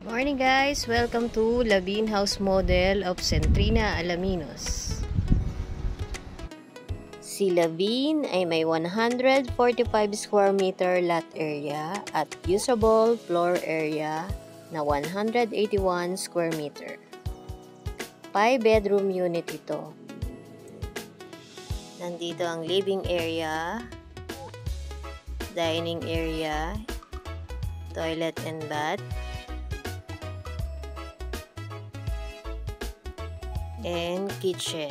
Morning guys! Welcome to Labin House Model of Centrina Alaminos. Si Labin ay may 145 square meter lot area at usable floor area na 181 square meter. 5 bedroom unit ito. Nandito ang living area, dining area, toilet and bath, and kitchen.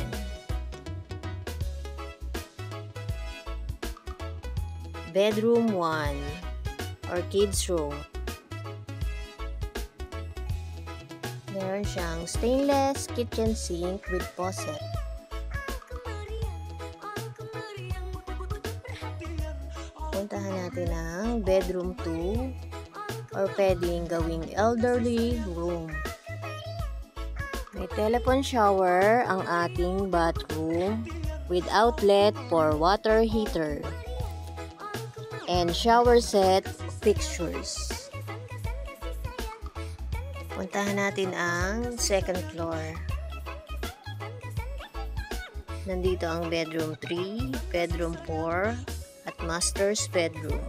Bedroom 1 or kids room. Meron siyang stainless kitchen sink with faucet. Puntahan natin ang bedroom 2 or pwedeng gawing elderly room. May telephone shower ang ating bathroom with outlet for water heater and shower set fixtures. Puntahan natin ang second floor. Nandito ang bedroom 3, bedroom 4 at master's bedroom.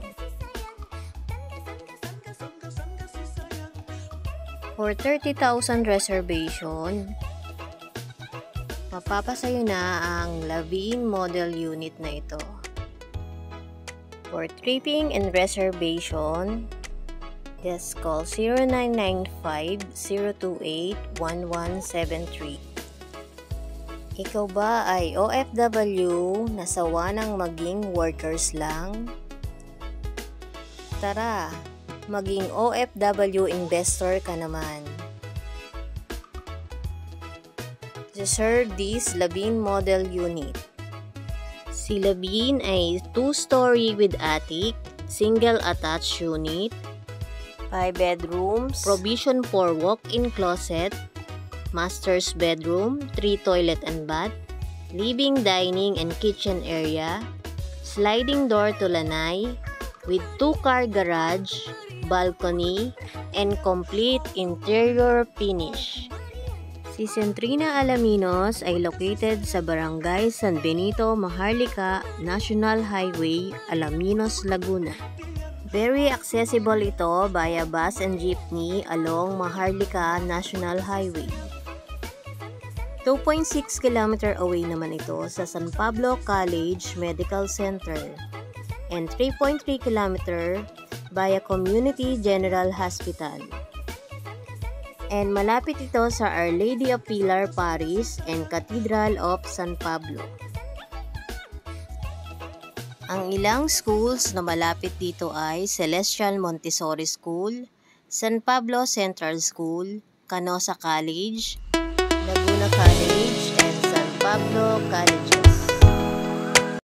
For 30,000 reservation, mapapasayo na ang Labin model unit na ito. For tripping and reservation, just call 0995-028-1173. Ikaw ba ay OFW na sawa ng maging workers lang? Tara! Maging OFW investor ka naman. Reserve this Labin model unit. Si Labin ay 2-story with attic, single attached unit, 5 bedrooms, provision for walk-in closet, master's bedroom, 3 toilet and bath, living, dining, and kitchen area, sliding door to lanai, with 2-car garage, balcony, and complete interior finish. Si Centrina Alaminos ay located sa Barangay San Benito, Maharlika, National Highway, Alaminos, Laguna. Very accessible ito via bus and jeepney along Maharlika National Highway. 2.6 km away naman ito sa San Pablo College Medical Center and 3.3 km via Community General Hospital. And malapit ito sa Our Lady of Pilar Parish and Cathedral of San Pablo. Ang ilang schools na malapit dito ay Celestial Montessori School, San Pablo Central School, Canosa College, Laguna College, and San Pablo College.